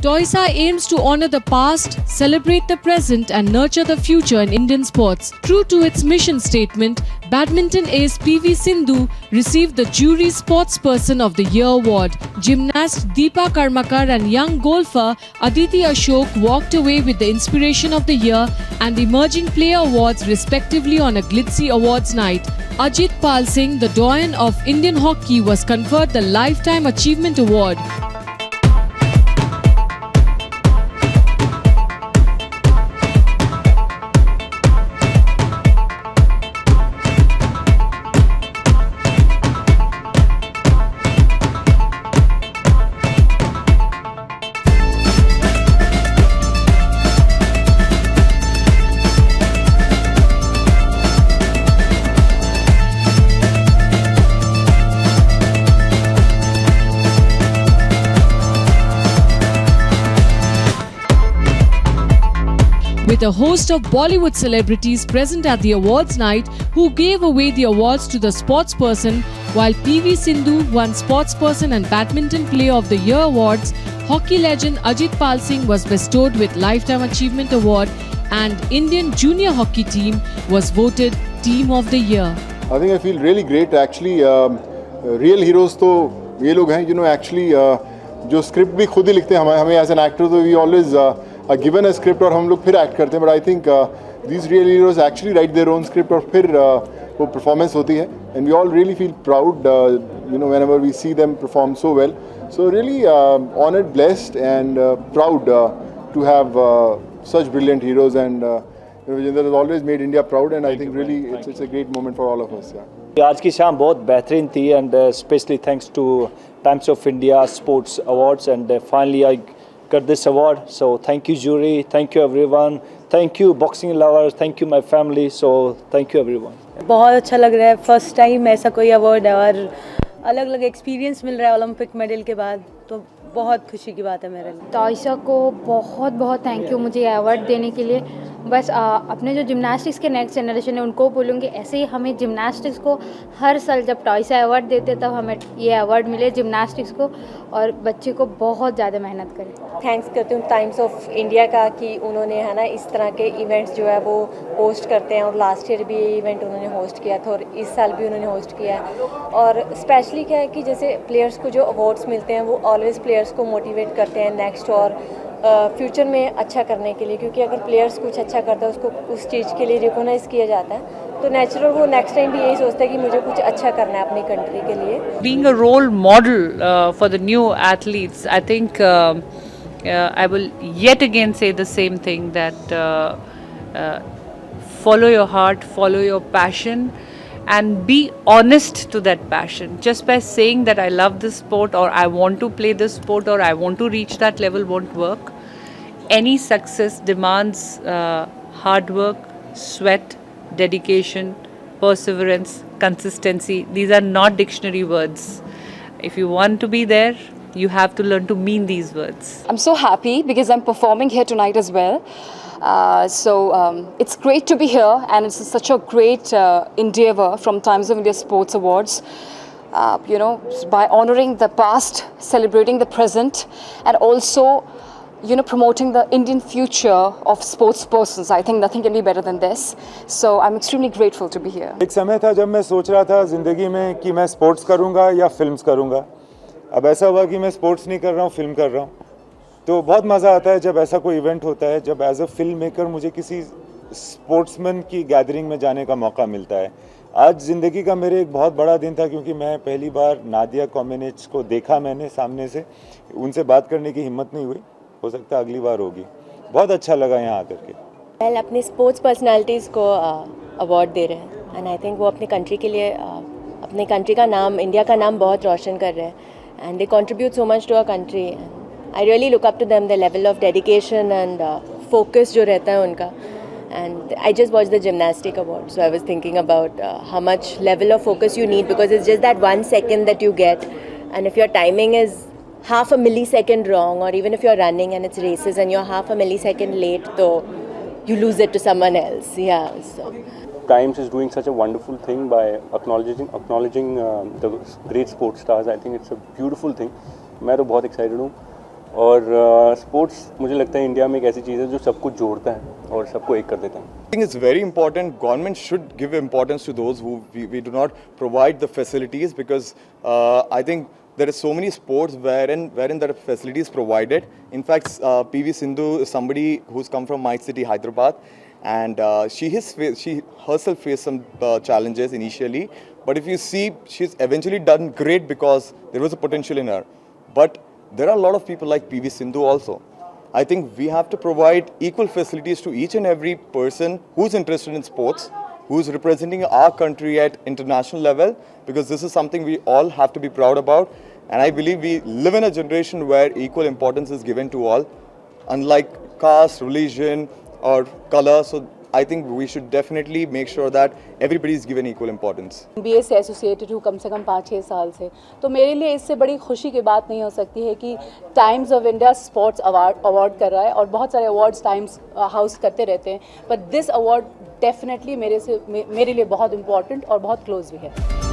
Toysa aims to honor the past, celebrate the present, and nurture the future in Indian sports. True to its mission statement, badminton ace PV Sindhu received the Jury Sportsperson of the Year award. Gymnast Deepa Karmakar and young golfer Aditi Ashok walked away with the Inspiration of the Year and Emerging Player awards respectively on a glitzy awards night. Ajit Pal Singh, the doyen of Indian hockey, was conferred the Lifetime Achievement Award. With a host of Bollywood celebrities present at the awards night who gave away the awards to the sportsperson, while PV Sindhu won Sportsperson and Badminton Player of the Year awards, hockey legend Ajit Pal Singh was bestowed with Lifetime Achievement Award and Indian junior hockey team was voted Team of the Year. I think I feel really great actually. Real heroes तो ये लोग हैं, actually जो script भी खुद ही लिखते हैं हमें as an actor तो we always are given a script और हम लोग फिर act करते हैं, but I think these real heroes actually write their own script और फिर वो performance होती है, and we all really feel proud whenever we see them perform so well. So really honored, blessed and proud to have such brilliant heroes, and Vijender has always made India proud, and I think really it's a great moment for all of us. Yeah. आज की शाम बहुत बेहतरीन थी and especially thanks to Times of India Sports Awards, and finally I got this award. So thank you jury, thank you everyone, thank you boxing lovers, thank you my family. So thank you everyone. बहुत अच्छा लग रहा है, first time ऐसा कोई award है और अलग अलग एक्सपीरियंस मिल रहा है ओलंपिक मेडल के बाद, तो बहुत खुशी की बात है मेरे लिए। टॉयसा को बहुत बहुत थैंक यू मुझे ये अवार्ड देने के लिए। बस अपने जो जिम्नास्टिक्स के नेक्स्ट जनरेशन है उनको बोलूँगी ऐसे ही हमें जिम्नास्टिक्स को हर साल जब टॉयसा अवार्ड देते तब हमें ये अवार्ड मिले जिम्नास्टिक्स को, और बच्चे को बहुत ज़्यादा मेहनत करें। थैंक्स करती हूँ टाइम्स ऑफ इंडिया का कि उन्होंने है ना इस तरह के इवेंट्स जो है वो होस्ट करते हैं, और लास्ट ईयर भी ये इवेंट उन्होंने होस्ट किया था और इस साल भी उन्होंने होस्ट किया है। और स्पेशली क्या है कि जैसे प्लेयर्स को जो अवार्ड्स मिलते हैं वो ऑलवेज प्लेयर्स को मोटिवेट करते हैं नेक्स्ट और फ्यूचर में अच्छा करने के लिए, क्योंकि अगर प्लेयर्स कुछ अच्छा करता है उसको उस चीज़ के लिए रिकॉग्नाइज किया जाता है, तो नेचुरल वो नेक्स्ट टाइम भी यही सोचता है कि मुझे कुछ अच्छा करना है अपनी कंट्री के लिए। Being a role model for the new athletes, I think I will yet again say the same thing, that follow your heart, follow your passion, and be honest to that passion. Just by saying that I love this sport or I want to play this sport or I want to reach that level won't work. Any success demands hard work, sweat, dedication, perseverance, consistency. These are not dictionary words. If you want to be there, you have to learn to mean these words. I'm so happy because I'm performing here tonight as well. So it's great to be here, and it's such a great endeavor from Times of India Sports Awards. By honoring the past, celebrating the present, and also promoting the Indian future of sports persons. I think nothing can be better than this. So I'm extremely grateful to be here. एक समय था जब मैं सोच रहा था ज़िंदगी में कि मैं स्पोर्ट्स करूँगा या फिल्म्स करूँगा। अब ऐसा हुआ कि मैं स्पोर्ट्स नहीं कर रहा हूँ, फिल्म कर रहा हूँ। तो बहुत मज़ा आता है जब ऐसा कोई इवेंट होता है, जब एज अ फिल्म मेकर मुझे किसी स्पोर्ट्समैन की गैदरिंग में जाने का मौका मिलता है। आज ज़िंदगी का मेरे एक बहुत बड़ा दिन था, क्योंकि मैं पहली बार नादिया कॉमेनेच को देखा मैंने सामने से, उनसे बात करने की हिम्मत नहीं हुई, हो सकता है अगली बार होगी। बहुत अच्छा लगा यहाँ आकर के। अपनी स्पोर्ट्स पर्सनालिटीज़ को अवार्ड दे रहे हैं, एंड आई थिंक वो अपनी कंट्री के लिए अपनी कंट्री का नाम, इंडिया का नाम बहुत रोशन कर रहे हैं, and they contribute so much to our country. I really look up to them, the level of dedication and focus जो रहता है उनका। And I just watched the gymnastic award, so I was thinking about how much level of focus you need, because it's just that 1 second that you get, and if your timing is half a millisecond wrong, or even if you're running and it's races and you're half a millisecond late, so you lose it to someone else. Yeah. So. Times is doing such a wonderful thing by acknowledging the great sports stars. I think it's a beautiful thing. मैं तो बहुत excited हूँ और sports मुझे लगता है India में एक ऐसी चीज़ है जो सबको जोड़ता है और सबको एक कर देता है. I think it's very important. Government should give importance to those who we do not provide the facilities, because I think there are so many sports wherein that facility is provided. In fact, PV Sindhu is somebody who's come from my city, Hyderabad, and she herself faced some challenges initially. But if you see, she's eventually done great because there was a potential in her. But there are a lot of people like PV Sindhu also. I think we have to provide equal facilities to each and every person who's interested in sports, who's representing our country at international level, because this is something we all have to be proud about. And I believe we live in a generation where equal importance is given to all, unlike caste, religion or color. So I think we should definitely make sure that everybody is given equal importance. NBA से associated हूँ कम से कम 5-6 साल से, तो मेरे लिए इससे बड़ी खुशी की बात नहीं हो सकती है कि times of India sports award कर रहा है, और बहुत सारे अवार्ड्स टाइम्स हाउस करते रहते हैं, बट दिस अवार्ड डेफिनेटली मेरे लिए बहुत इंपॉर्टेंट और बहुत क्लोज भी है.